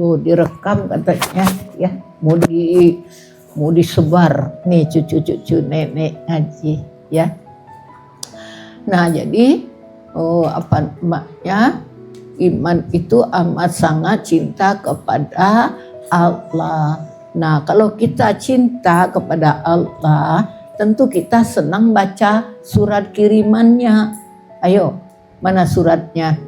tuh direkam katanya ya, mau disebar nih cucu-cucu nenek ngaji ya. Nah jadi apa maknya iman itu amat sangat cinta kepada Allah. Nah kalau kita cinta kepada Allah, tentu kita senang baca surat kirimannya. Ayo, mana suratnya?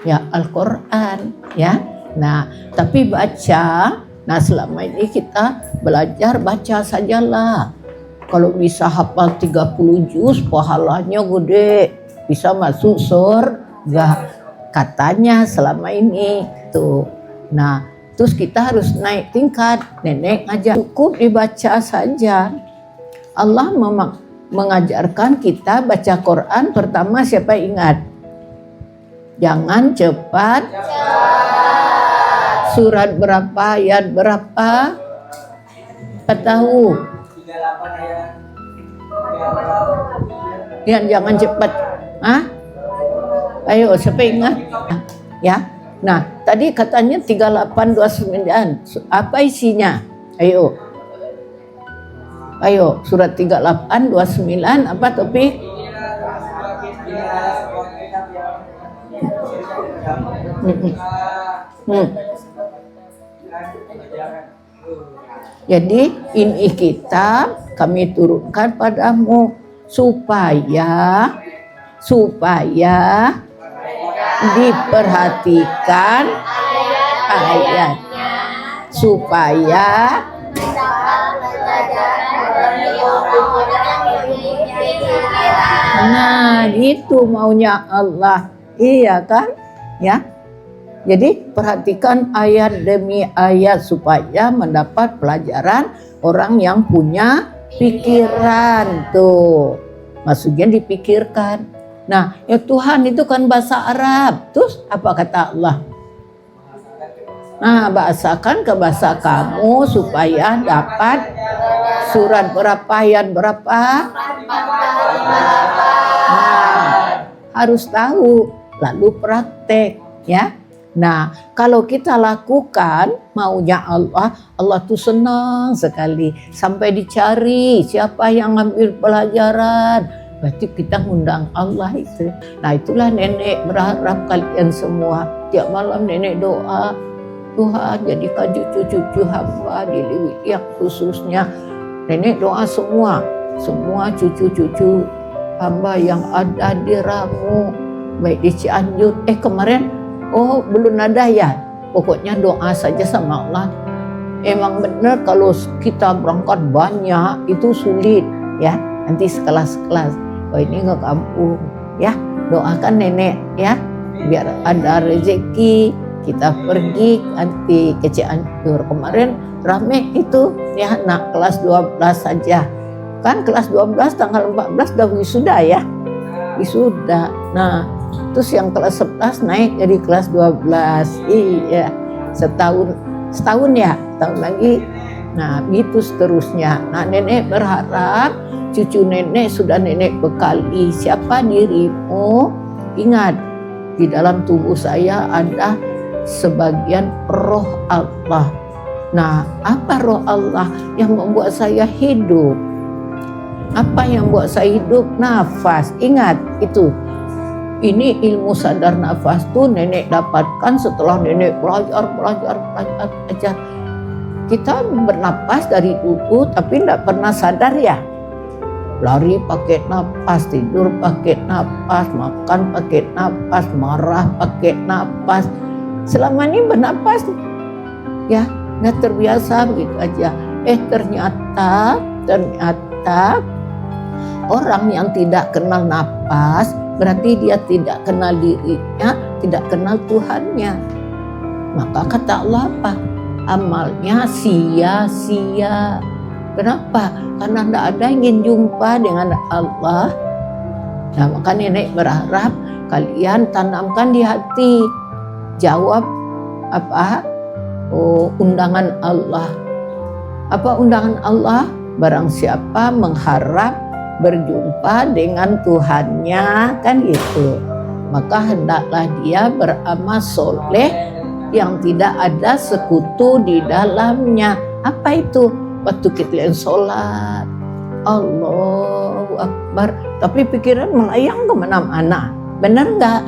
Ya Al-Quran ya. Nah tapi baca, nah selama ini kita belajar baca sajalah. Kalau bisa hafal 30 juz pahalanya gede, bisa masuk surga katanya selama ini tuh. Nah terus kita harus naik tingkat, nenek ngajak cukup dibaca saja. Allah mengajarkan kita baca Quran pertama siapa ingat? Jangan cepat. Surat berapa, ayat berapa? Tahu? 38 ayat. Ya, jangan cepat. Hah? Ayo, siapa ingat? Ya. Nah, tadi katanya 3829. Apa isinya? Ayo. Ayo, surat 3829 apa topik? Jadi ini kitab kami turunkan padamu supaya diperhatikan ayatnya, supaya nah gitu maunya Allah, iya kan ya. Jadi perhatikan ayat demi ayat supaya mendapat pelajaran orang yang punya pikiran tuh. Maksudnya dipikirkan. Nah, ya Tuhan itu kan bahasa Arab. Terus apa kata Allah? Nah, bahasakan ke bahasa kamu supaya dapat surat berapa, ayat berapa? Nah, harus tahu lalu praktek ya. Nah, kalau kita lakukan maunya Allah, Allah tuh senang sekali. Sampai dicari siapa yang ngambil pelajaran. Berarti kita ngundang Allah itu. Nah, itulah nenek berharap kalian semua. Tiap malam nenek doa, Tuhan jadikan cucu-cucu hamba di Liwi yang khususnya. Nenek doa semua cucu-cucu hamba yang ada di Ramu. Baik di Cianjur. Kemarin belum ada ya. Pokoknya doa saja sama Allah. Emang benar kalau kita berangkat banyak itu sulit ya. Nanti sekelas-kelas. Ini ke kampung ya. Doakan nenek ya. Biar ada rezeki. Kita pergi nanti ke Cianjur. Kemarin rame itu ya anak kelas 12 saja. Kan kelas 12 tanggal 14 udah wisuda ya. Wisuda. Nah terus yang kelas 11 naik jadi kelas 12. Iya, setahun ya, tahun lagi. Nah, gitu seterusnya. Nah, nenek berharap cucu nenek sudah nenek bekali. Siapa dirimu? Ingat, di dalam tubuh saya ada sebagian roh Allah. Nah, apa roh Allah yang membuat saya hidup? Apa yang membuat saya hidup? Nafas. Ingat itu. Ini ilmu sadar nafas tuh nenek dapatkan setelah nenek belajar. Kita bernapas dari dulu tapi tidak pernah sadar ya. Lari pakai napas, tidur pakai napas, makan pakai napas, marah pakai napas. Selama ini bernapas ya, nggak terbiasa begitu aja. Ternyata orang yang tidak kenal napas berarti dia tidak kenal dirinya, tidak kenal Tuhannya. Maka kata Allah apa? Amalnya sia-sia. Kenapa? Karena tidak ada yang ingin jumpa dengan Allah. Nah, maka nenek berharap kalian tanamkan di hati. Jawab apa? Undangan Allah. Apa undangan Allah? Barang siapa mengharap berjumpa dengan Tuhannya, kan gitu, maka hendaklah dia beramal soleh yang tidak ada sekutu di dalamnya. Apa itu? Waktu kita sholat, Allahu Akbar, tapi pikiran melayang kemana-mana. Benar nggak?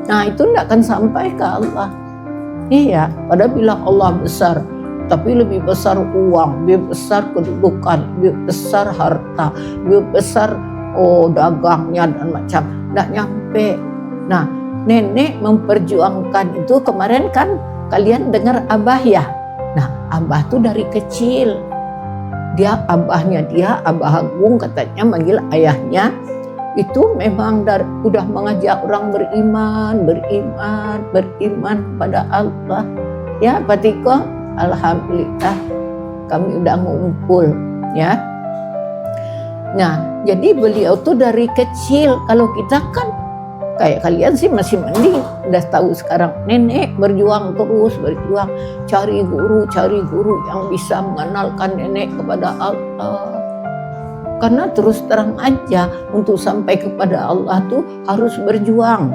Nah itu tidak akan sampai ke Allah. Iya, padahal bilang Allah besar, tapi lebih besar uang, lebih besar kedudukan, lebih besar harta, lebih besar dagangnya dan macam. Tidak nyampe. Nah, nenek memperjuangkan itu kemarin kan kalian dengar Abah ya. Nah, Abah tuh dari kecil. Abah Agung katanya manggil ayahnya itu memang udah mengajak orang beriman pada Allah. Ya, Pak Tiko, alhamdulillah kami udah ngumpul ya. Nah, jadi beliau tuh dari kecil. Kalau kita kan kayak kalian sih masih mending, udah tahu sekarang. Nenek berjuang terus, cari guru yang bisa mengenalkan nenek kepada Allah. Karena terus terang aja untuk sampai kepada Allah tuh harus berjuang,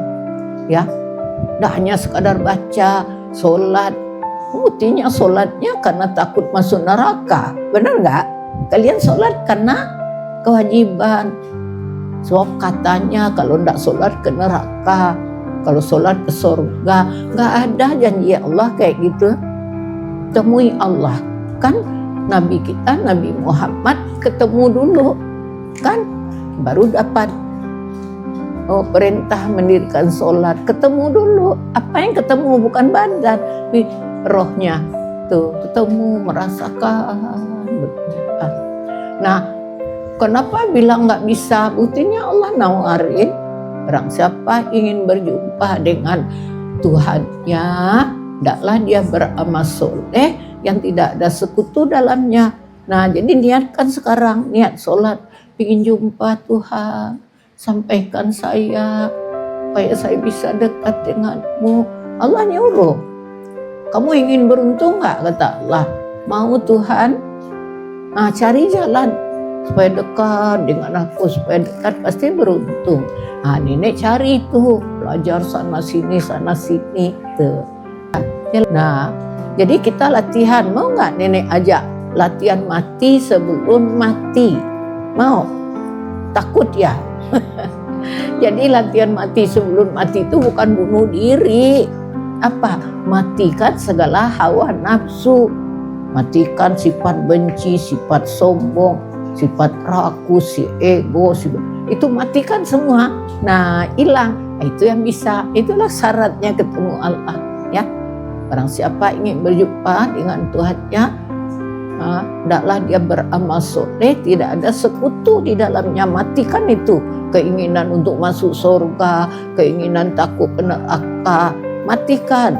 ya. Tidak hanya sekadar baca, sholat. Buktinya sholatnya karena takut masuk neraka, benar nggak? Kalian sholat karena kewajiban. Sebab katanya kalau tidak sholat ke neraka, kalau sholat ke surga. Nggak ada janji Allah kayak gitu. Temui Allah. Kan Nabi kita, Nabi Muhammad ketemu dulu. Kan baru dapat perintah mendirikan sholat. Ketemu dulu. Apa yang ketemu? Bukan badan, tapi rohnya. Tuh ketemu, merasakan. Nah, kenapa bilang nggak bisa? Buktinya Allah nawarin. Barang siapa ingin berjumpa dengan Tuhannya, hendaklah dia beramal soleh yang tidak ada sekutu dalamnya. Nah, jadi niatkan sekarang, niat sholat, ingin jumpa Tuhan, sampaikan saya, supaya saya bisa dekat denganmu. Allah nyuruh, kamu ingin beruntung nggak? Kata Allah, mau Tuhan. Nah, cari jalan supaya dekat dengan aku, supaya dekat pasti beruntung. Nah, nenek cari itu, belajar sana sini tuh. Nah, jadi kita latihan. Mau nggak nenek ajak latihan mati sebelum mati? Mau? Takut ya? Jadi latihan mati sebelum mati itu bukan bunuh diri. Apa? Matikan segala hawa nafsu. Matikan sifat benci, sifat sombong, sifat rakus, si ego, itu matikan semua. Nah, hilang. Itu yang bisa. Itulah syaratnya ketemu Allah, ya. Barang siapa ingin berjumpa dengan Tuhannya, hendaklah dia beramal soleh, tidak ada sekutu di dalamnya. Matikan itu keinginan untuk masuk surga, keinginan takut ke neraka, matikan.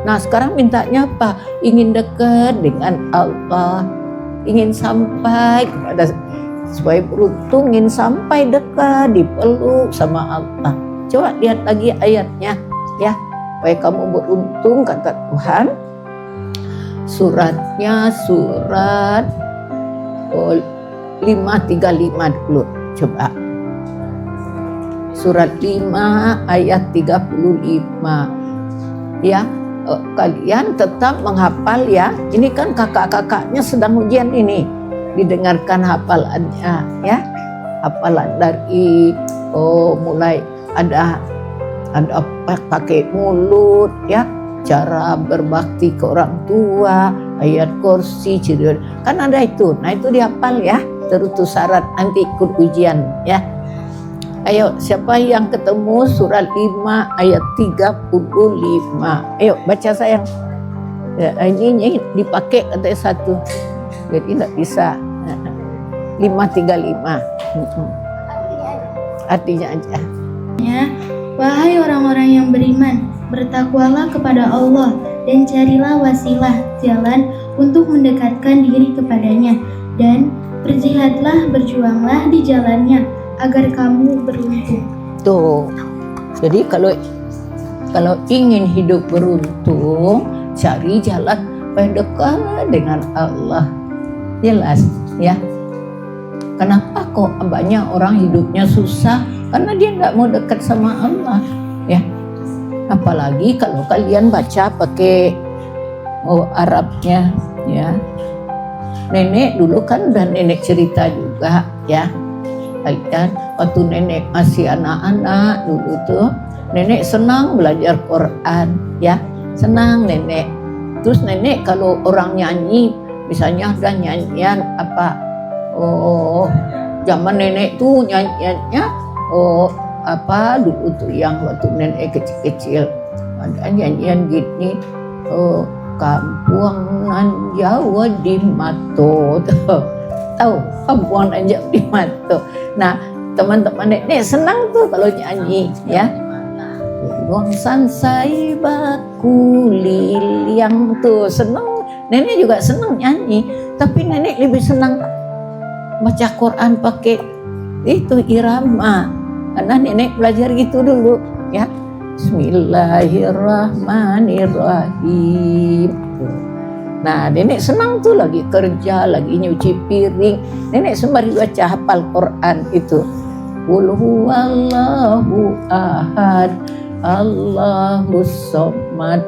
Nah, sekarang mintanya apa? Ingin dekat dengan Allah, ingin sampai kepada, supaya beruntung, ingin sampai dekat, dipeluk sama Allah. Coba lihat lagi ayatnya, ya, supaya kamu beruntung, kata Tuhan. Suratnya surat 535 dulu, coba. Surat 5 ayat 35, ya. Kalian tetap menghafal ya. Ini kan kakak-kakaknya sedang ujian ini. Didengarkan hafalannya ya. Hafalan dari mulai ada pakai mulut ya. Cara berbakti ke orang tua, ayat kursi, ciri kan ada itu. Nah, itu dihafal ya. Terus syarat nanti ikut ujian ya. Ayo, siapa yang ketemu surat 5 ayat 35? Ayo, baca sayang. Ya, ini dipakai kata satu. Jadi tidak bisa. 535. Artinya aja. Ya, wahai orang-orang yang beriman, bertakwalah kepada Allah dan carilah wasilah jalan untuk mendekatkan diri kepadanya, dan berjihadlah, berjuanglah di jalannya agar kamu beruntung. Tuh. Jadi kalau ingin hidup beruntung, cari jalan dekat dengan Allah. Jelas ya. Kenapa kok banyak orang hidupnya susah? Karena dia nggak mau dekat sama Allah, ya. Apalagi kalau kalian baca pakai Arabnya ya. Nenek dulu kan udah nenek cerita juga ya. Kalian waktu nenek masih anak-anak dulu tuh, nenek senang belajar Quran ya. Senang nenek. Terus nenek kalau orang nyanyi, misalnya ada nyanyian apa, zaman nenek tuh nyanyiannya apa dulu tuh yang waktu nenek kecil-kecil ada nyanyian gini, kampungan Jawa di Mato, tahu kampungan Jawa di Mato. Nah teman-teman nenek senang tuh kalau nyanyi ya. Buang sansai baku liliang tuh senang, nenek juga senang nyanyi, tapi nenek lebih senang baca Quran pakai itu irama. Karena nenek belajar gitu dulu ya. Bismillahirrahmanirrahim. Nah nenek senang tuh lagi kerja, lagi nyuci piring, nenek sembari baca hafal Quran itu. Qul huwallahu ahad, Allahus somad,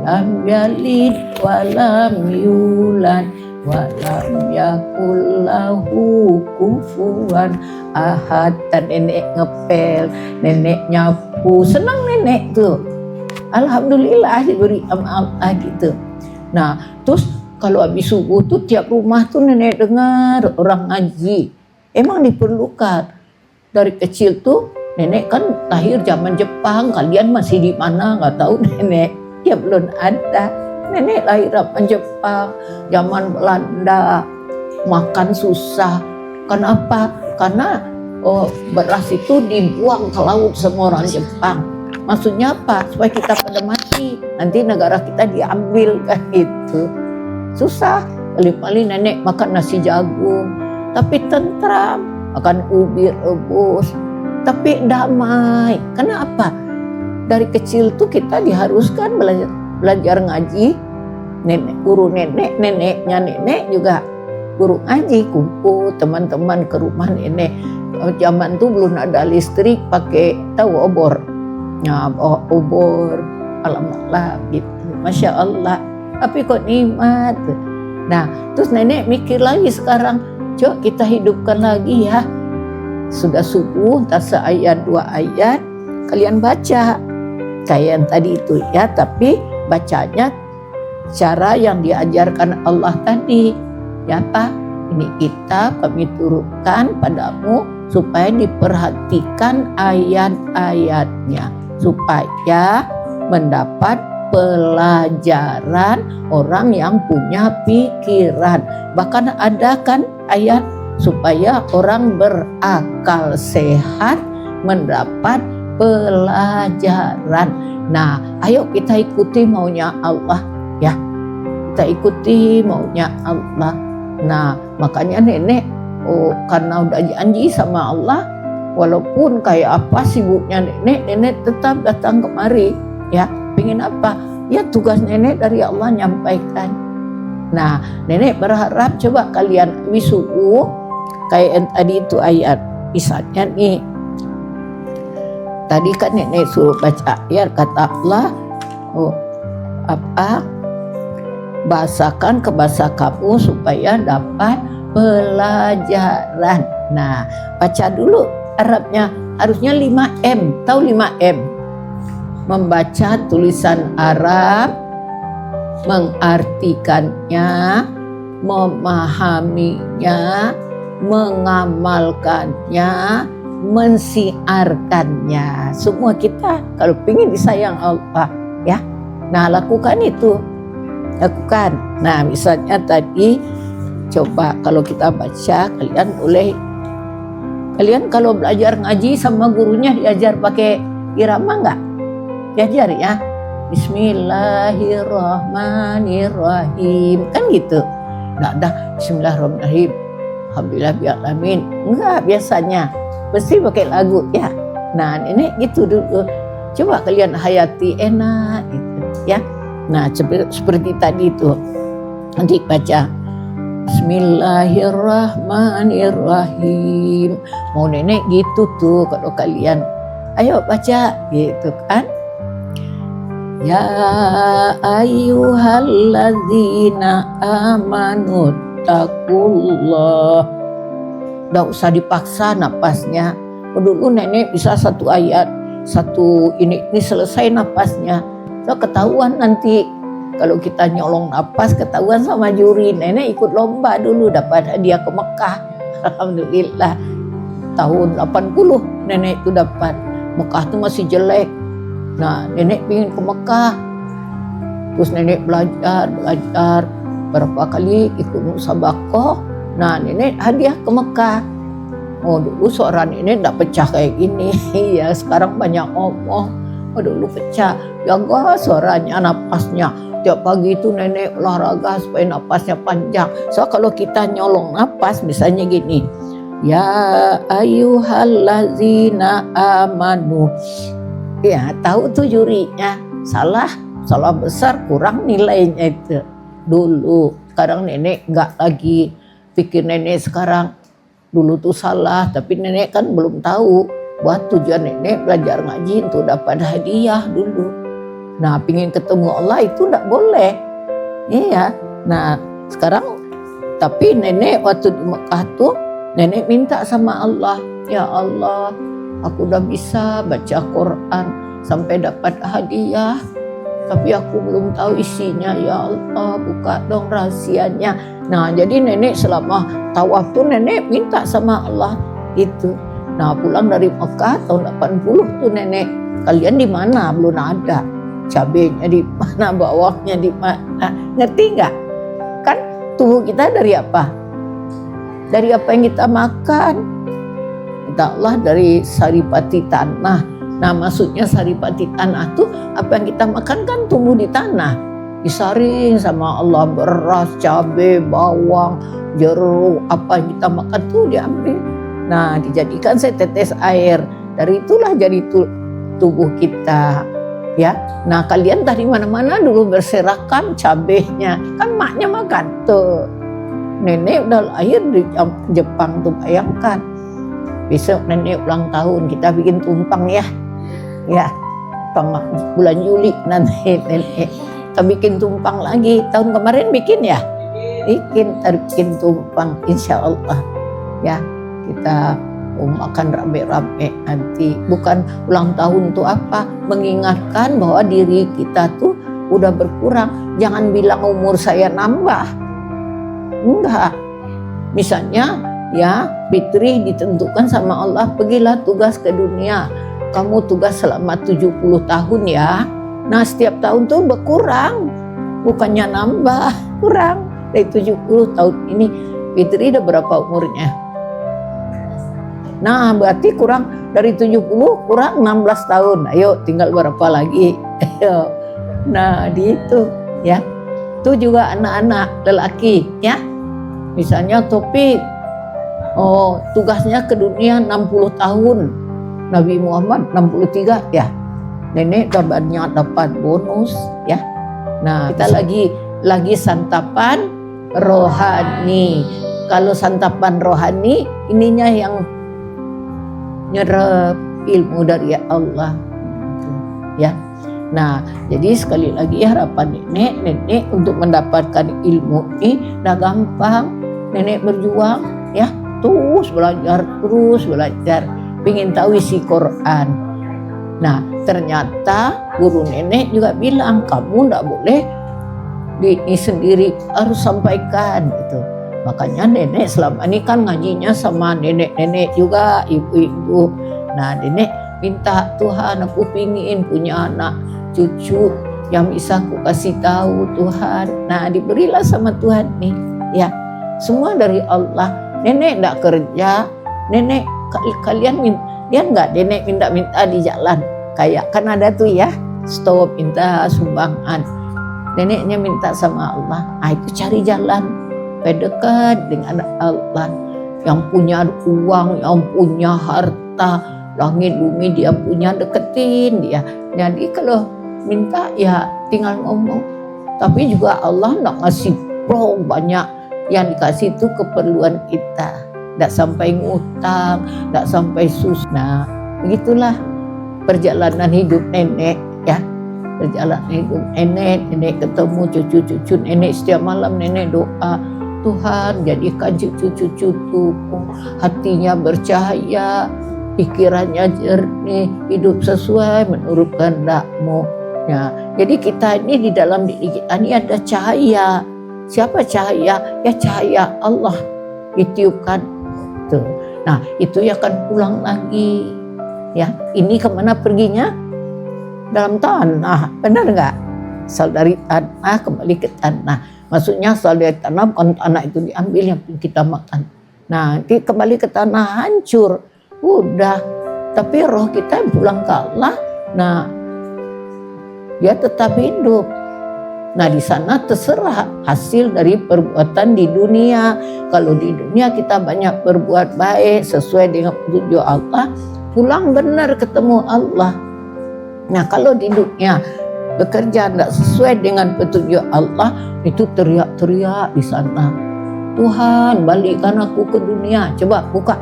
lam yalid walam yulad walam yakul lahu kufuwan ahad. Dan nenek ngepel, nenek nyapu, senang nenek tuh. Alhamdulillah diberi Allah gitu. Nah terus kalau habis subuh tuh tiap rumah tuh nenek dengar orang ngaji. Emang diperlukan. Dari kecil tuh nenek kan lahir zaman Jepang, kalian masih di mana nggak tahu nenek. Ya belum ada. Nenek lahir zaman Jepang, zaman Belanda, makan susah. Kenapa? Karena beras itu dibuang ke laut sama orang Jepang. Maksudnya apa? Supaya kita pada mati, nanti negara kita diambil kan itu. Susah. Kali-kali nenek makan nasi jagung, tapi tentram. Makan ubi rebus, tapi damai. Kenapa? Dari kecil tuh kita diharuskan belajar ngaji. Nenek, guru nenek, neneknya nenek juga guru ngaji, kumpul teman-teman ke rumah nenek. Zaman tuh belum ada listrik, pakai tahu obor. Ya, obor, alhamdulillah gitu. Masya Allah. Tapi kok nikmat. Nah, terus nenek mikir lagi sekarang, coba kita hidupkan lagi ya. Sudah subuh, tak seayat dua ayat, kalian baca. Kayak yang tadi itu ya, tapi bacanya cara yang diajarkan Allah tadi. Ya Pak, ini kitab kami turunkan padamu supaya diperhatikan ayat-ayatnya. Supaya mendapat pelajaran orang yang punya pikiran. Bahkan ada kan ayat supaya orang berakal sehat mendapat pelajaran. Nah, ayo kita ikuti maunya Allah ya. Kita ikuti maunya Allah. Nah, makanya nenek karena udah janji sama Allah, walaupun kayak apa sibuknya nenek tetap datang kemari ya. Pengen apa? Ya tugas nenek dari Allah nyampaikan. Nah, nenek berharap coba kalian wisubu kayak yang tadi itu ayat. Misalnya nih, tadi kan nenek suruh baca ayat, kata Allah, bahasakan ke bahasa kamu supaya dapat pelajaran. Nah, baca dulu Arabnya, harusnya 5M. Tahu 5M? Membaca tulisan Arab, mengartikannya, memahaminya, mengamalkannya, mensiarkannya. Semua kita kalau ingin disayang Allah ya, nah lakukan itu, lakukan. Nah misalnya tadi coba kalau kita baca, kalian boleh, kalian kalau belajar ngaji sama gurunya diajar pakai irama nggak? Diajar ya, Bismillahirrahmanirrahim kan gitu. Nggak ada Bismillahirrahmanirrahim, Alhamdulillahirrahmanirrahim, enggak, biasanya pasti pakai lagu ya. Nah ini gitu dulu, coba kalian hayati enak gitu ya. Nah seperti tadi itu nanti baca Bismillahirrahmanirrahim. Mau nenek gitu tuh kalau kalian, ayo baca gitu kan. Ya ayyuhalladzina amanu taqullah. Nggak usah dipaksa napasnya. Dulu nenek bisa satu ayat, satu ini selesai napasnya. So ketahuan nanti kalau kita nyolong napas ketahuan sama juri. Nenek ikut lomba dulu dapat hadiah ke Mekah. Alhamdulillah. Tahun 80 nenek itu dapat. Mekah itu masih jelek. Nah, nenek ingin ke Mekah. Terus nenek belajar berapa kali ikut musabaqah. Nah, nenek hadiah ke Mekah. Oh, dulu suara nenek enggak pecah kayak gini. Ya, sekarang banyak ngomong. Oh, dulu pecah. Jaga suaranya, napasnya. Tiap pagi itu nenek olahraga supaya napasnya panjang. So, kalau kita nyolong napas misalnya gini. Ya ayyuhalladzina amanu. Ya, tahu tuh jurinya. Salah besar, kurang nilainya itu. Dulu, sekarang nenek enggak lagi pikir nenek sekarang. Dulu tuh salah, tapi nenek kan belum tahu. Buat tujuan nenek belajar ngaji untuk dapat hadiah dulu. Nah, pingin ketemu Allah itu enggak boleh. Iya. Nah, sekarang tapi nenek waktu di Mekah tuh nenek minta sama Allah, ya Allah, aku udah bisa baca Quran sampai dapat hadiah, tapi aku belum tahu isinya, ya Allah, buka dong rahasianya. Nah, jadi nenek selama tawaf tuh nenek minta sama Allah itu. Nah, pulang dari Mekah tahun 80 tuh nenek, kalian di mana? Belum ada. Cabenya di mana, bawangnya di mana? Ngerti nggak? Kan tubuh kita dari apa? Dari apa yang kita makan. Kata Allah dari saripati tanah. Nah, maksudnya saripati tanah tuh apa yang kita makan kan tumbuh di tanah. Disaring sama Allah, beras, cabai, bawang, jeruk, apa yang kita makan tuh diambil. Nah, dijadikan setetes air. Dari itulah jadi tubuh kita. Ya, nah kalian dari mana-mana dulu berserakan cabenya. Kan maknya makan tuh. Nenek udah lahir di Jepang tuh, bayangkan. Besok nenek ulang tahun, kita bikin tumpang ya. Ya, bulan Juli nanti nenek kita bikin tumpang lagi. Tahun kemarin bikin ya? Bikin tumpang insya Allah. Ya, kita makan rame-rame nanti. Bukan ulang tahun tuh apa? Mengingatkan bahwa diri kita tuh udah berkurang. Jangan bilang umur saya nambah. Enggak. Misalnya ya, fitri ditentukan sama Allah, pergilah tugas ke dunia. Kamu tugas selama 70 tahun ya. Nah, setiap tahun tuh berkurang. Bukannya nambah, kurang. Dari 70 tahun ini fitri udah berapa umurnya? Nah, berarti kurang dari 70 kurang 16 tahun. Ayo, tinggal berapa lagi? Ayo. Nah, di itu ya. Itu juga anak-anak lelaki ya. Misalnya Topik, tugasnya ke dunia 60 tahun. Nabi Muhammad 63 ya. Nenek kabarnya dapat bonus ya. Nah, kita lagi santapan rohani. Kalau santapan rohani ininya yang nyerap ilmu dari Allah. Ya. Nah, jadi sekali lagi harapan nenek untuk mendapatkan ilmu ini udah gampang. Nenek berjuang ya, terus belajar, pengen tahu isi Quran. Nah, ternyata guru nenek juga bilang kamu enggak boleh ini sendiri, harus sampaikan gitu. Makanya nenek selama ini kan ngajinya sama nenek-nenek juga, ibu-ibu. Nah, nenek minta Tuhan, aku pingin punya anak cucu yang bisa aku kasih tahu Tuhan. Nah, diberilah sama Tuhan nih ya, semua dari Allah. Nenek enggak kerja, nenek kalian dia enggak, nenek minta di jalan kayak kan ada tuh ya, stop minta sumbangan. Neneknya minta sama Allah, itu cari jalan dekat dengan Allah, yang punya uang, yang punya harta, langit bumi dia punya, deketin dia. Jadi kalau minta ya tinggal ngomong. Tapi juga Allah enggak ngasih banyak, yang dikasih itu keperluan kita. Enggak sampai ngutang, enggak sampai susah. Nah, begitulah perjalanan hidup nenek ya. perjalanan hidup nenek ketemu cucu-cucu nenek, setiap malam nenek doa, Tuhan jadikan cucu-cucuku hatinya bercahaya, pikirannya jernih, hidup sesuai menurut kehendak-Mu. Ya, jadi kita ini di dalam diri kita ini ada cahaya. Siapa cahaya? Ya cahaya Allah ditiupkan. Tuh. Nah, itu ya akan pulang lagi. Ya, ini kemana perginya? Dalam tanah, benar nggak? Asal dari tanah kembali ke tanah. Maksudnya asal dari tanah, bukan tanah itu diambil yang kita makan. Nah, kembali ke tanah hancur. Udah, tapi roh kita yang pulang ke Allah. Nah, dia tetap hidup. Nah, di sana terserah hasil dari perbuatan di dunia. Kalau di dunia kita banyak berbuat baik sesuai dengan petunjuk Allah, pulang benar ketemu Allah. Nah, kalau di dunia bekerja tidak sesuai dengan petunjuk Allah, itu teriak-teriak di sana. Tuhan, balikkan aku ke dunia. Coba buka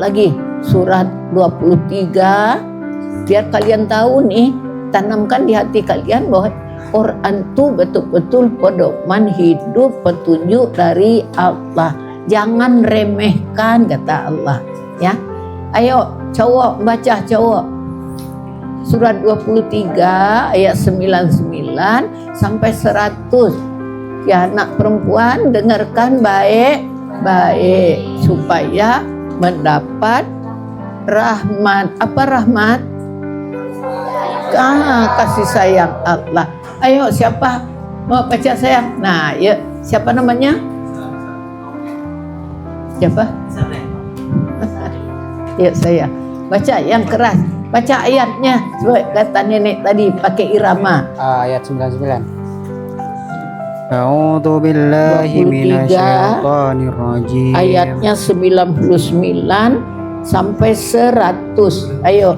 lagi surat 23. Biar kalian tahu nih, tanamkan di hati kalian bahwa Quran itu betul-betul pedoman hidup, petunjuk dari Allah. Jangan remehkan, kata Allah. Ya, ayo cowok baca cowok. Surat 23 ayat 99 sampai 100. Ya, anak perempuan dengarkan baik-baik supaya mendapat rahmat. Apa rahmat? Kasih sayang Allah. Ayo siapa mau baca sayang? Nah, ya siapa namanya? Siapa? Ya saya. Baca yang keras. Baca ayatnya. Coba kata nenek tadi pakai irama. Ayat 99. A'udzu billahi minasyaitonir rajim. Ayatnya 99 sampai 100. Ayo.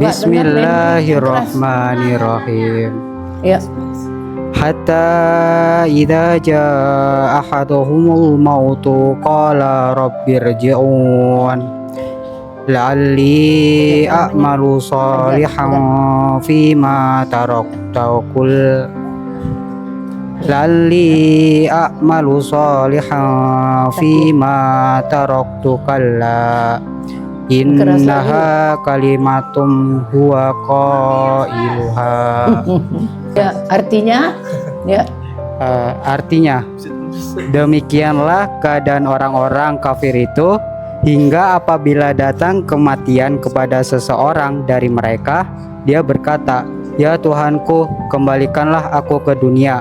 Bismillahirrahmanirrahim. Ya. Hatta idza jaa ahaduhumul mautu qala rabbirji'un la'alli a'malu shalihan fima taraktu kalla innaha kalimatum huwa qailuha. Ya, artinya artinya demikianlah keadaan orang-orang kafir itu hingga apabila datang kematian kepada seseorang dari mereka, dia berkata, "Ya Tuhanku, kembalikanlah aku ke dunia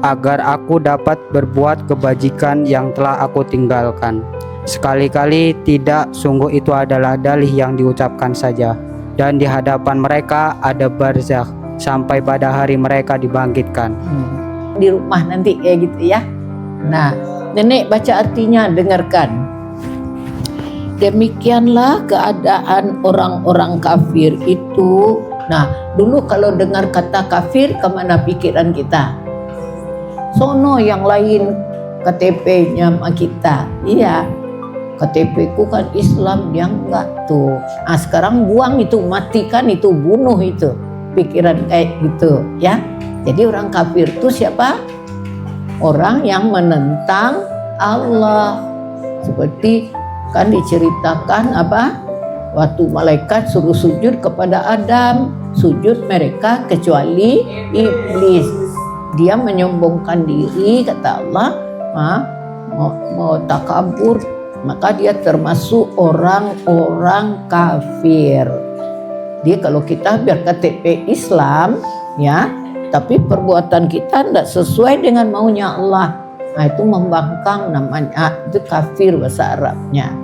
agar aku dapat berbuat kebajikan yang telah aku tinggalkan." Sekali-kali tidak, sungguh itu adalah dalih yang diucapkan saja, dan di hadapan mereka ada barzakh sampai pada hari mereka dibangkitkan. Di rumah nanti kayak gitu ya. Nah, nenek baca artinya, dengarkan. Demikianlah keadaan orang-orang kafir itu. Nah, dulu kalau dengar kata kafir, kemana pikiran kita? Sono yang lain KTP-nya sama kita. Iya, KTP ku kan Islam, dia enggak tuh. Nah, sekarang buang itu, matikan itu, bunuh itu. Pikiran kayak gitu ya. Jadi orang kafir itu siapa? Orang yang menentang Allah. Seperti kan diceritakan apa? Waktu malaikat suruh sujud kepada Adam, sujud mereka kecuali iblis. Dia menyombongkan diri, kata Allah, mau takabur, maka dia termasuk orang-orang kafir. Jadi kalau kita biar KTP Islam ya, tapi perbuatan kita tidak sesuai dengan maunya Allah, nah itu membangkang, namanya itu kafir bahasa Arabnya.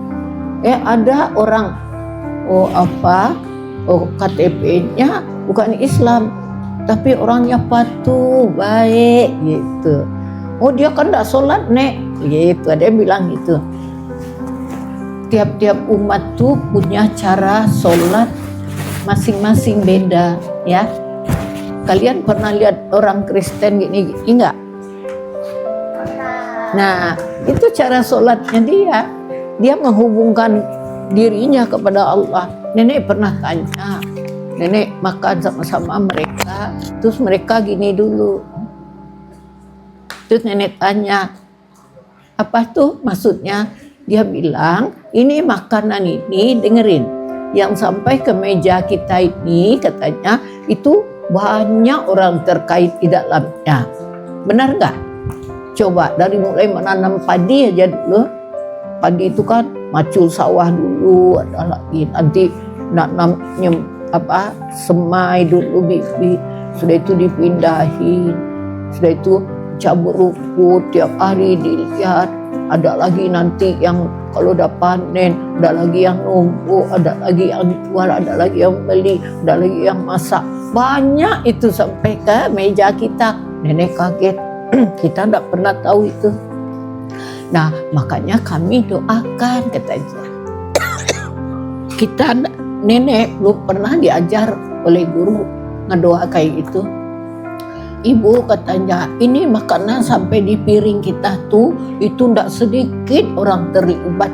Ada orang KTP-nya bukan Islam, tapi orangnya patuh, baik gitu. Oh dia kan tidak sholat nek, gitu. Ada yang bilang gitu. Tiap-tiap umat tuh punya cara sholat masing-masing beda ya. Kalian pernah lihat orang Kristen gini enggak? Nah, itu cara sholatnya dia. Dia menghubungkan dirinya kepada Allah. Nenek pernah tanya, nenek makan sama-sama mereka. Terus mereka gini dulu. Terus nenek tanya, apa tuh maksudnya? Dia bilang, ini makanan ini, dengerin, yang sampai ke meja kita ini katanya itu banyak orang terkait di dalamnya. Benar nggak? Coba dari mulai menanam padi aja dulu. Padi itu kan macul sawah dulu, ada lagi nanti nanam semai dulu bibit, sudah itu dipindahin, sudah itu cabut rumput tiap hari dilihat, ada lagi nanti yang kalau udah panen, ada lagi yang numpuk, ada lagi yang jual, ada lagi yang beli, ada lagi yang masak, banyak itu sampai ke meja kita. Nenek kaget, kita tidak pernah tahu itu. Nah, makanya kami doakan, katanya. Kita, nenek belum pernah diajar oleh guru ngedoa kayak itu. Ibu katanya, ini makanan sampai di piring kita tuh, itu tidak sedikit orang terlibat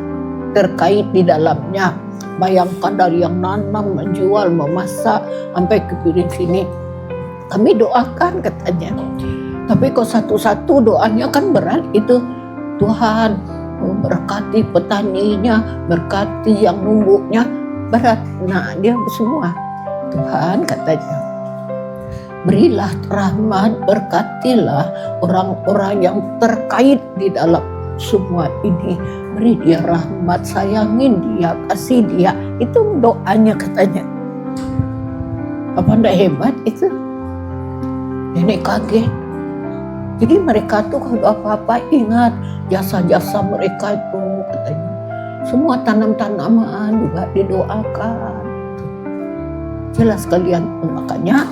terkait di dalamnya. Bayangkan dari yang nanam, menjual, memasak, sampai ke piring sini. Kami doakan, katanya. Tapi kok satu-satu doanya kan berat itu. Tuhan berkati petaninya, berkati yang numbuknya, berat. Nah, dia semua. Tuhan katanya, berilah rahmat, berkatilah orang-orang yang terkait di dalam semua ini. Beri dia rahmat, sayangin dia, kasih dia. Itu doanya katanya. Apa enggak hebat itu? Nenek kaget. Jadi mereka tuh kalau apa-apa ingat jasa-jasa mereka itu katanya. Semua tanam-tanaman juga didoakan. Jelas kalian, makanya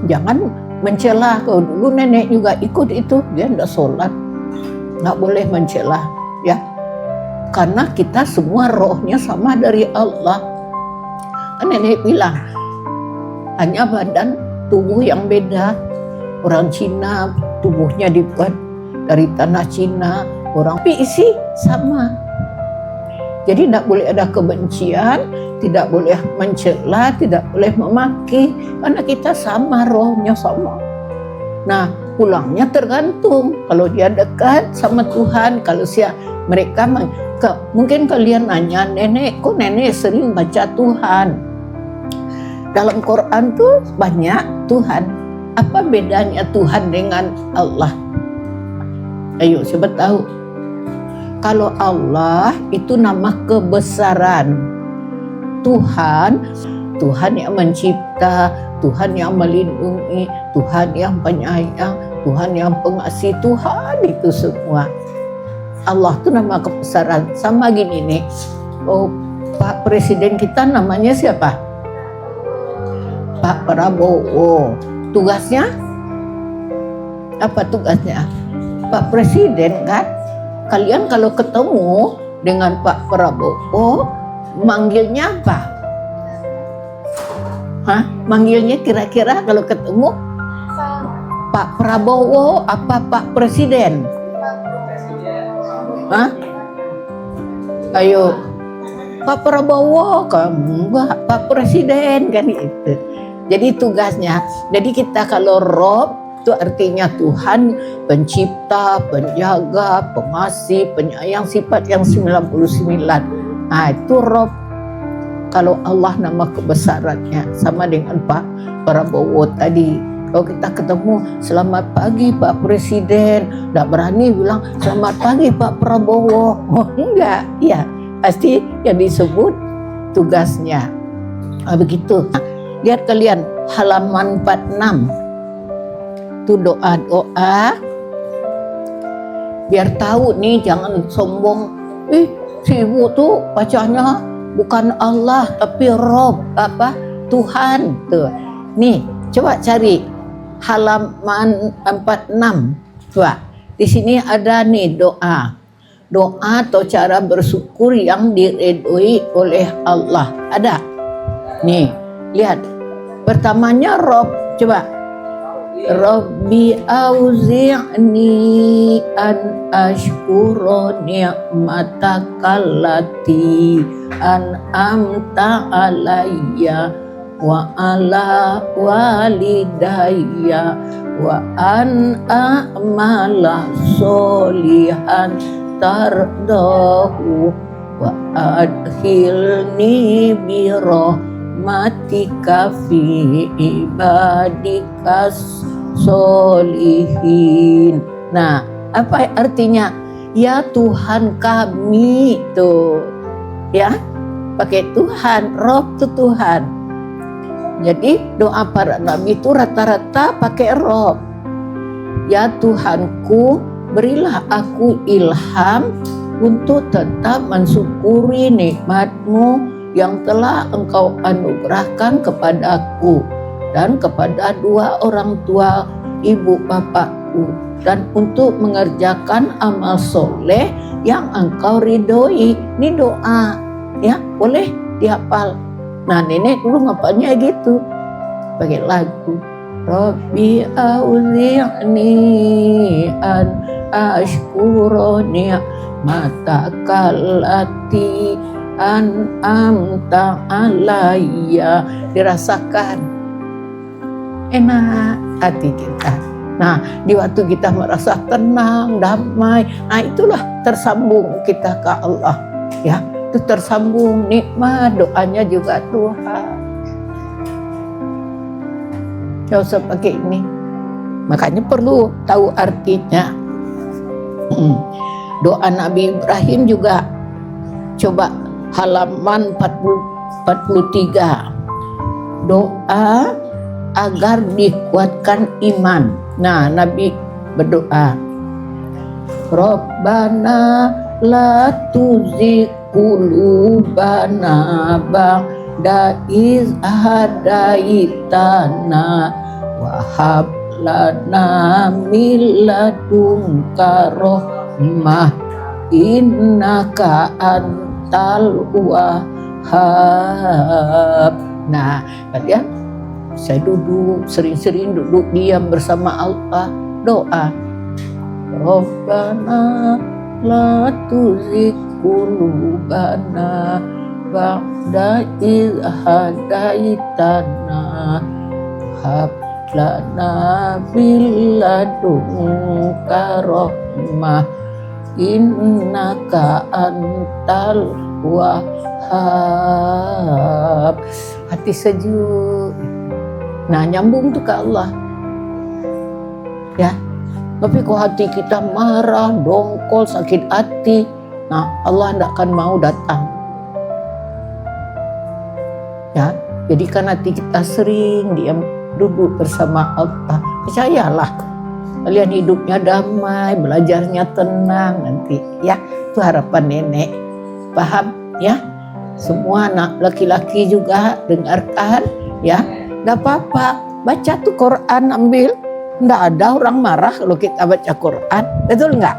jangan mencela. Kalau dulu nenek juga ikut itu, dia enggak sholat, nggak boleh mencela, ya. Karena kita semua rohnya sama dari Allah. Kan nenek bilang, hanya badan tubuh yang beda. Orang Cina tubuhnya dibuat dari tanah Cina, orang tapi isi sama. Jadi tidak boleh ada kebencian, tidak boleh mencela, tidak boleh memaki, karena kita sama, rohnya sama. Nah, pulangnya tergantung. Kalau dia dekat sama Tuhan, kalau mereka mungkin kalian nanya, nenek, kok nenek sering baca Tuhan? Dalam Quran tuh banyak Tuhan. Apa bedanya Tuhan dengan Allah? Ayo, siapa tahu? Kalau Allah itu nama kebesaran. Tuhan yang mencipta, Tuhan yang melindungi, Tuhan yang penyayang, Tuhan yang pengasih, Tuhan itu semua. Allah itu nama kebesaran. Sama gini nih, Pak Presiden kita namanya siapa? Pak Prabowo. Tugasnya apa tugasnya? Pak Presiden kan? Kalian kalau ketemu dengan Pak Prabowo, manggilnya apa? Manggilnya kira-kira kalau ketemu Pak Prabowo apa Pak Presiden? Ayo, Pak Prabowo, kamu Pak Presiden kan itu. Jadi tugasnya, jadi kita kalau Rob itu artinya Tuhan, pencipta, penjaga, pengasih, penyayang, sifat yang 99. Nah itu Rob. Kalau Allah nama kebesarannya, sama dengan Pak Prabowo tadi. Kalau kita ketemu, selamat pagi Pak Presiden, tidak berani bilang selamat pagi Pak Prabowo. Oh enggak, ya pasti yang disebut tugasnya. Begitu. Lihat kalian halaman 46. Itu doa-doa. Biar tahu nih, jangan sombong. Si ibu tuh bacanya bukan Allah tapi Rob, Tuhan tuh. Nih, coba cari halaman 46. Coba. Di sini ada nih doa. Doa atau cara bersyukur yang diridhoi oleh Allah. Ada? Nih, lihat. Pertamanya Rob, coba. Rabbi auzi'ni an ashkura ni'mataka allati an'amta alayya wa ala walidayya wa an a'mala solihan tardahu wa adkhilni bi rahmatika fi ibadikas solihin. Nah, apa artinya? Ya Tuhan kami, tuh ya, pakai Tuhan, Rob itu Tuhan. Jadi doa para nabi itu rata-rata pakai Rob. Ya Tuhanku, berilah aku ilham untuk tetap mensyukuri nikmat-Mu yang telah Engkau anugerahkan kepadaku dan kepada dua orang tua ibu bapakku, dan untuk mengerjakan amal soleh yang Engkau ridhoi. Ini doa, ya, boleh dihafal. Nah, nenek dulu ngapalnya gitu, pakai lagu. Rabbi auzi'ni an ashkura ni'matakal lati an'amta alayya. Dirasakan enak hati kita. Nah, di waktu kita merasa tenang, damai, nah itulah tersambung kita ke Allah, ya. Itu tersambung nikmat, doanya juga Tuhan. Gak usah pakai ini. Makanya perlu tahu artinya. Doa Nabi Ibrahim juga, coba halaman 43. Doa agar dikuatkan iman. Nah, Nabi berdoa, Rabbana la tuzigh qulubana ba'da iz hadaitana wa hab lana min ladunka rahmah innaka antal wahhab. Nah, kalian saya duduk, sering-sering duduk diam bersama Allah, doa Rabbana la tuzigh qulubana ba'da iz hadaitana hab lana min ladunka rahmah innaka antal wahhab. Hati sejuk. Nah, nyambung tuh ke Allah, ya. Tapi kalau hati kita marah, dongkol, sakit hati, nah Allah tidak akan mau datang, ya. Jadikan hati kita sering diam, duduk bersama Allah. Percayalah, kalian hidupnya damai, belajarnya tenang nanti, ya. Itu harapan nenek. Paham, ya? Semua anak laki-laki juga dengarkan, ya. Gak apa-apa, baca tuh Quran, ambil. Nggak ada orang marah kalau kita baca Quran, betul nggak?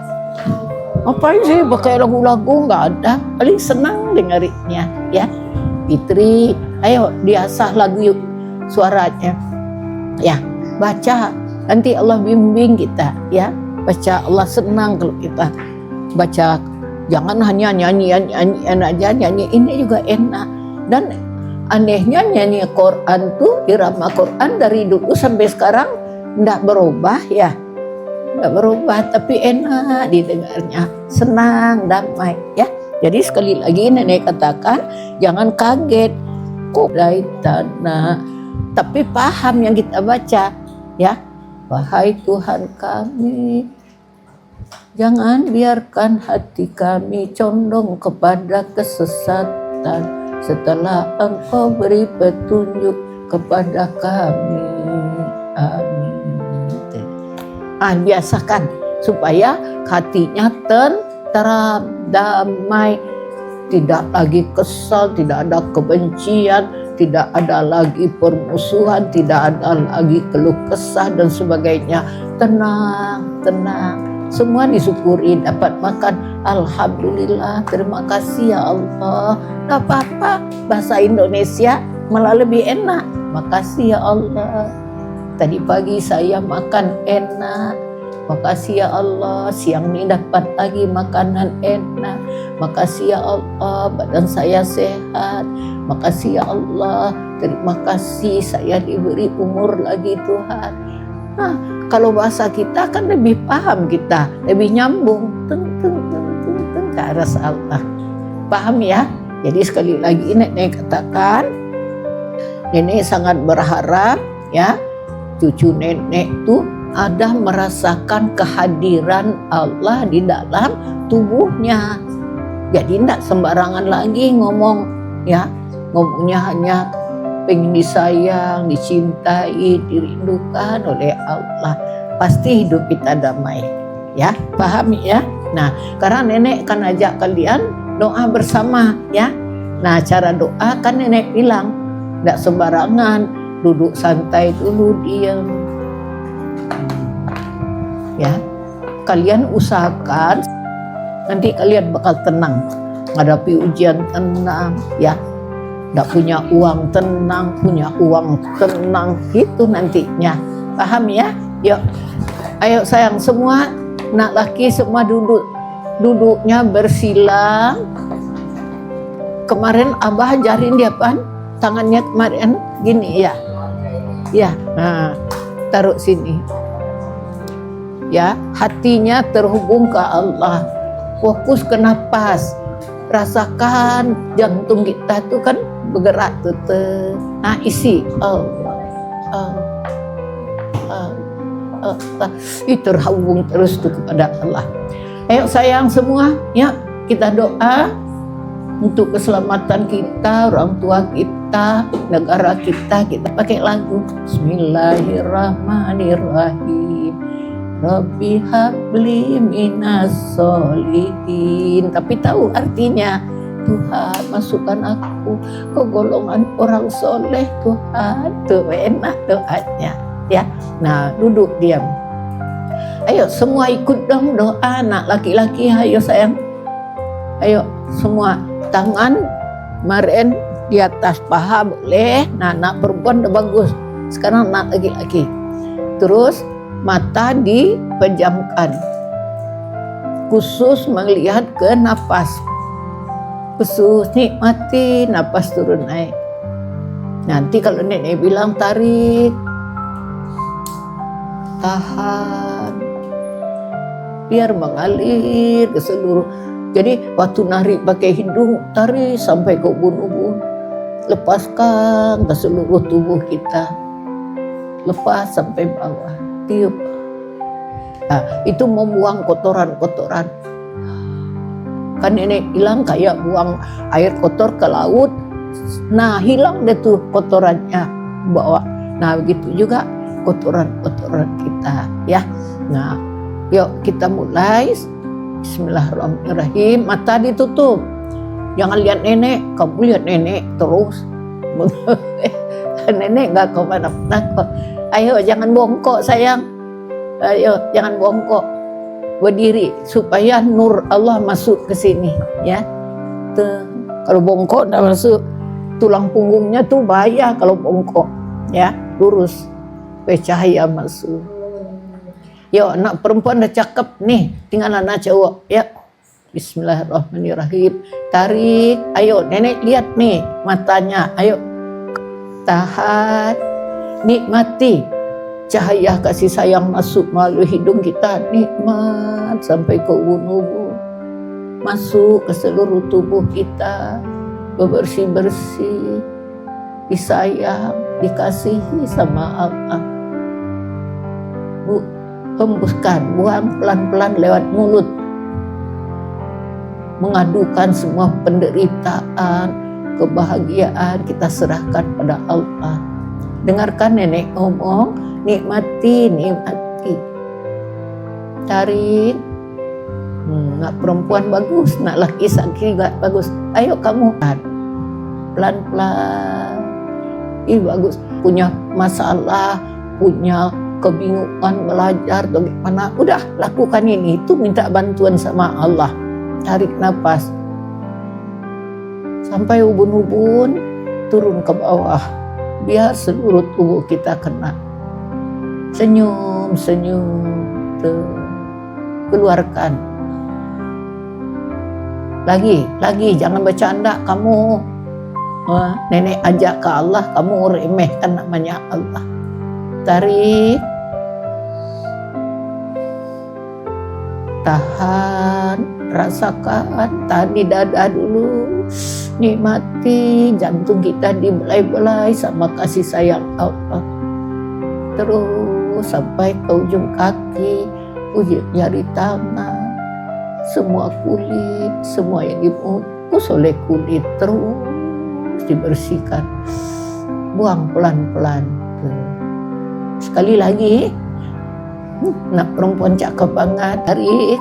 Ngapain sih pakai lagu-lagu? Nggak ada, paling senang dengerinnya, ya. Fitri, ayo diasah lagu yuk suaranya, ya. Baca, nanti Allah bimbing kita, ya. Baca, Allah senang kalau kita baca. Jangan hanya nyanyian aja, nyanyi ini juga enak. Dan anehnya nyanyi Quran tuh, irama Quran dari dulu sampai sekarang enggak berubah, ya. Enggak berubah, tapi enak didengarnya, senang, damai, ya. Jadi sekali lagi nenek katakan, jangan kaget kok dari tanah, tapi paham yang kita baca, ya. Wahai Tuhan kami, jangan biarkan hati kami condong kepada kesesatan setelah Engkau beri petunjuk kepada kami. Amin. Biasakan supaya hatinya tenteram, damai, tidak lagi kesal, tidak ada kebencian, tidak ada lagi permusuhan, tidak ada lagi keluh kesah dan sebagainya. Tenang, tenang. Semua disyukuri, dapat makan, alhamdulillah, terima kasih ya Allah. Gak apa-apa, bahasa Indonesia malah lebih enak. Makasih ya Allah, tadi pagi saya makan enak. Makasih ya Allah, siang ini dapat lagi makanan enak. Makasih ya Allah, badan saya sehat. makasih ya Allah, terima kasih saya diberi umur lagi Tuhan. Nah, kalau bahasa kita kan lebih paham, kita lebih nyambung ke arah Allah. Paham ya? Jadi sekali lagi nenek katakan, nenek sangat berharap ya cucu nenek tuh ada merasakan kehadiran Allah di dalam tubuhnya. Jadi tidak sembarangan lagi ngomong ya, ngomongnya hanya pengen disayang, dicintai, dirindukan oleh Allah. Pasti hidup kita damai ya, paham ya? Nah, karena nenek akan ajak kalian doa bersama ya. Nah, cara doa kan nenek bilang tidak sembarangan, duduk santai dulu, diam ya. Kalian usahakan nanti kalian bakal tenang menghadapi ujian, tenang ya. Tidak punya uang tenang, punya uang tenang, gitu nantinya. Paham ya? Yuk, ayo sayang semua, nak laki semua duduknya bersila. Kemarin Abah ajarin dia pan, tangannya kemarin gini ya. Ya, nah, taruh sini. Ya, hatinya terhubung ke Allah. Fokus ke nafas. Rasakan jantung kita tuh kan bergerak tuh. Nah, isi Allah. Itu terhubung terus tuh kepada Allah. Ayo sayang semua, ya kita doa untuk keselamatan kita, orang tua kita, negara kita. Kita pakai lagu Bismillahirrahmanirrahim. Rabbi habli minas solihin. Tapi tahu artinya, Tuhan masukkan aku ke golongan orang soleh Tuhan. Tuh enak doanya ya. Nah, duduk diam. Ayo semua ikut dong doa. Anak laki-laki, ayo sayang. Ayo semua, tangan kemarin di atas paha boleh. Nah, anak perempuan udah bagus. Sekarang anak laki-laki. Terus mata dipejamkan, khusus melihat ke napas, khusus nikmati napas turun naik. Nanti kalau nenek bilang tarik, tahan, biar mengalir ke seluruh. Jadi waktu narik pakai hidung, tarik sampai ke ubun-ubun, lepaskan ke seluruh tubuh kita, lepas sampai bawah. Tiup. Nah, itu membuang kotoran-kotoran. Kan nenek bilang kayak buang air kotor ke laut. Nah, hilang deh tuh kotorannya bawa. Nah, begitu juga kotoran-kotoran kita ya. Nah, yuk kita mulai. Bismillahirrahmanirrahim. Mata ditutup. Jangan lihat nenek, kamu lihat nenek terus. Nenek nggak kemana-mana kok. Ayo jangan bongkok sayang. Ayo jangan bongkok. Berdiri supaya nur Allah masuk ke sini ya. Tuh. Kalau bongkok enggak masuk. Tulang punggungnya tuh bahaya kalau bongkok ya. Lurus. Supaya cahaya masuk. Yo, anak perempuan udah cakep nih, tinggal anak cowok ya. Bismillahirrahmanirrahim. Tarik. Ayo nenek lihat nih matanya. Ayo. Tahan. Nikmati cahaya kasih sayang masuk melalui hidung kita, nikmat sampai ke ubun-ubun, masuk ke seluruh tubuh kita, bersih-bersih, disayang, dikasihi sama Allah. Hembuskan, buang pelan-pelan lewat mulut, mengadukan semua penderitaan, kebahagiaan kita serahkan pada Allah. Dengarkan nenek ngomong, nikmati, nikmati. Tarik. Nak perempuan bagus, nak laki sakit juga bagus. Ayo kamu pelan-pelan. Ih bagus. Punya masalah, punya kebingungan belajar bagaimana. Udah lakukan ini. Itu minta bantuan sama Allah. Tarik nafas. Sampai ubun-ubun turun ke bawah. Biar seluruh tubuh kita kena. Senyum, senyum. Keluarkan. Lagi, jangan bercanda kamu. Wah, nenek ajak ke Allah, kamu remehkan namanya Allah. Tarik, tahan, rasakan, tahan di dada dulu, nikmati jantung kita dibelai-belai sama kasih sayang Allah. Terus sampai ke ujung kaki, ujung jari tangan, semua kulit, semua yang diputus oleh kulit terus dibersihkan, buang pelan-pelan. Sekali lagi, nak perempuan cakep banget, tarik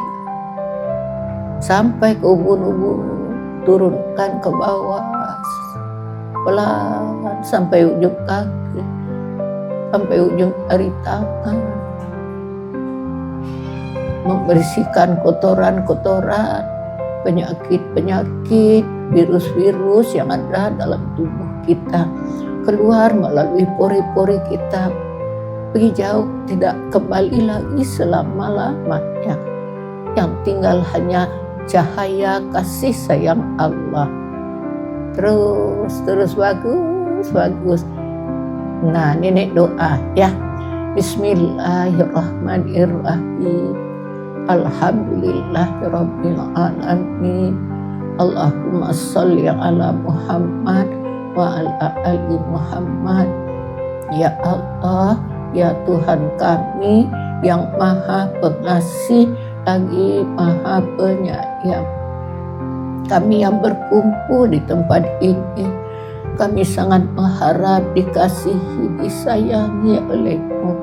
sampai ke ubun-ubun, turunkan ke bawah pelan sampai ujung kaki, sampai ujung jari tangan, membersihkan kotoran-kotoran, penyakit-penyakit, virus-virus yang ada dalam tubuh kita keluar melalui pori-pori kita, pergi jauh, tidak kembali lagi selama-lamanya. Yang tinggal hanya cahaya kasih sayang Allah. Terus bagus. Nah, nenek doa ya. Bismillahirrahmanirrahim. Alhamdulillahirabbil alamin. Allahumma sholli ala Muhammad wa ala ali Muhammad. Ya Allah, ya Tuhan kami yang Maha Pengasih lagi Maha Penyayang. Kami yang berkumpul di tempat ini, kami sangat mengharap dikasihi, disayangi oleh-Mu,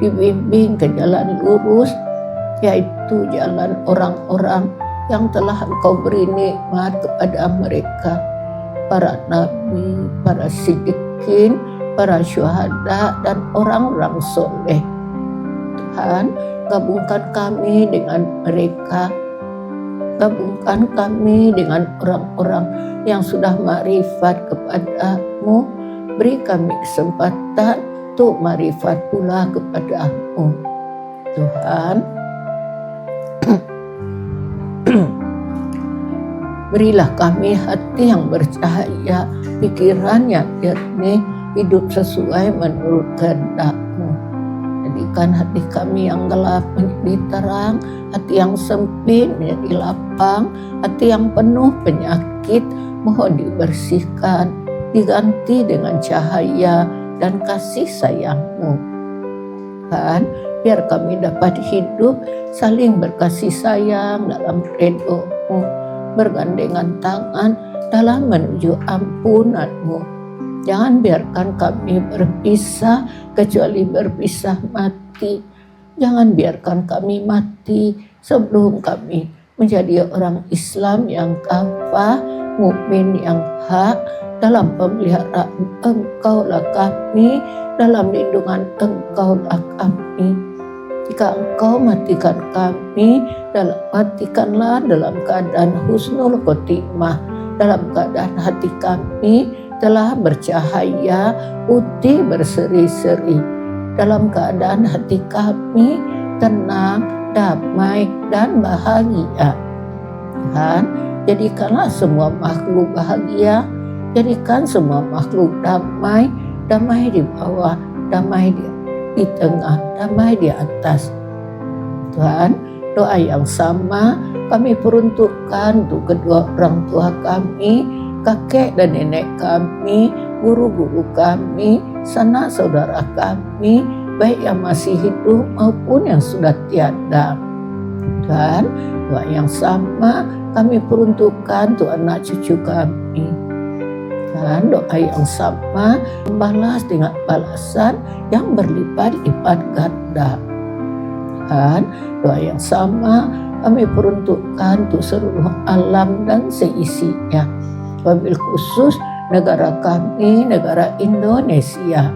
dibimbing ke jalan lurus, yaitu jalan orang-orang yang telah Engkau beri nikmat kepada mereka, para nabi, para siddiqin, para syuhada, dan orang-orang soleh. Tuhan, gabungkan kami dengan mereka, gabungkan kami dengan orang-orang yang sudah makrifat kepada-Mu, beri kami kesempatan untuk makrifat pula kepada-Mu. Tuhan, berilah kami hati yang bercahaya, pikiran yang jernih, hidup sesuai menurut kehendak-Mu. Jadikan hati kami yang gelap menjadi terang, hati yang sempit menjadi lapang, hati yang penuh penyakit mohon dibersihkan, diganti dengan cahaya dan kasih sayang-Mu. Tuhan, biar kami dapat hidup saling berkasih sayang dalam ridho-Mu, bergandengan tangan dalam menuju ampunan-Mu. Jangan biarkan kami berpisah kecuali berpisah mati. Jangan biarkan kami mati sebelum kami menjadi orang Islam yang kafah, mukmin yang hak. Dalam pemeliharaan Engkau-lah kami, dalam lindungan Engkau-lah kami. Jika Engkau matikan kami, matikanlah dalam keadaan husnul khotimah, dalam keadaan hati kami telah bercahaya, putih berseri-seri, dalam keadaan hati kami tenang, damai, dan bahagia. Tuhan, jadikanlah semua makhluk bahagia, jadikan semua makhluk damai, damai di bawah, damai di tengah, damai di atas. Tuhan, doa yang sama kami peruntukkan untuk kedua orang tua kami, kakek dan nenek kami, guru-guru kami, sanak saudara kami, baik yang masih hidup maupun yang sudah tiada. Dan doa yang sama kami peruntukkan untuk anak cucu kami. Dan doa yang sama membalas dengan balasan yang berlipat-lipat ganda. Dan doa yang sama kami peruntukkan untuk seluruh alam dan seisinya. Wabil khusus negara kami, negara Indonesia.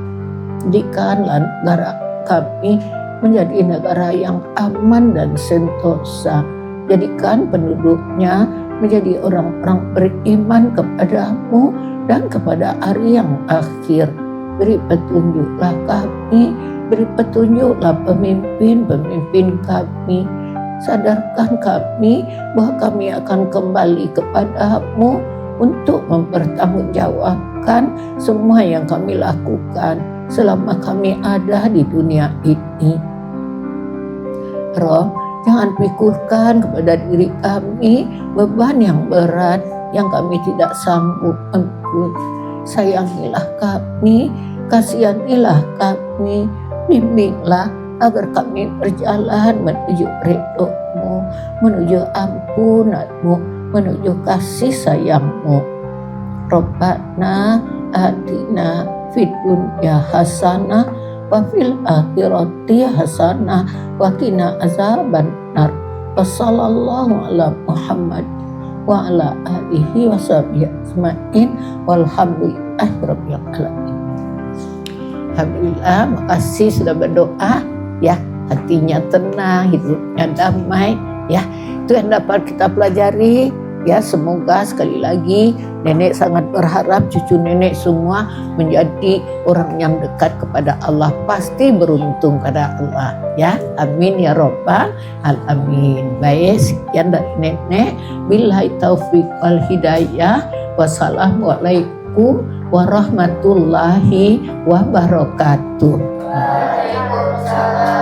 Jadikanlah negara kami menjadi negara yang aman dan sentosa. Jadikan penduduknya menjadi orang-orang beriman kepada-Mu dan kepada hari yang akhir. Beri petunjuklah kami, beri petunjuklah pemimpin-pemimpin kami. Sadarkan kami bahwa kami akan kembali kepada-Mu untuk mempertanggungjawabkan semua yang kami lakukan selama kami ada di dunia ini. Rob, jangan pikulkan kepada diri kami beban yang berat yang kami tidak sanggup angkut. Sayangilah kami, kasihanilah kami, bimbinglah agar kami berjalan menuju ridho-Mu, menuju ampunan-Mu, menuju kasih sayang-Mu. Rabbana atina fid dunya hasanah wa fil akhirati hasanah wa qina azabannar. Wassallallahu ala Muhammad wa ala alihi wa sahbihi ajmain walhamdulillahi rabbil alamin. Alhamdulillah, makasih sudah berdoa ya, hatinya tenang, hidupnya damai ya. Itu yang dapat kita pelajari ya. Semoga sekali lagi nenek sangat berharap cucu nenek semua menjadi orang yang dekat kepada Allah, pasti beruntung pada Allah ya. Amin ya robbal alamin. Baik, sekian dari nenek. Billahi taufiq wal hidayah. Wassalamualaikum warahmatullahi wabarakatuh. Waalaikumsalam.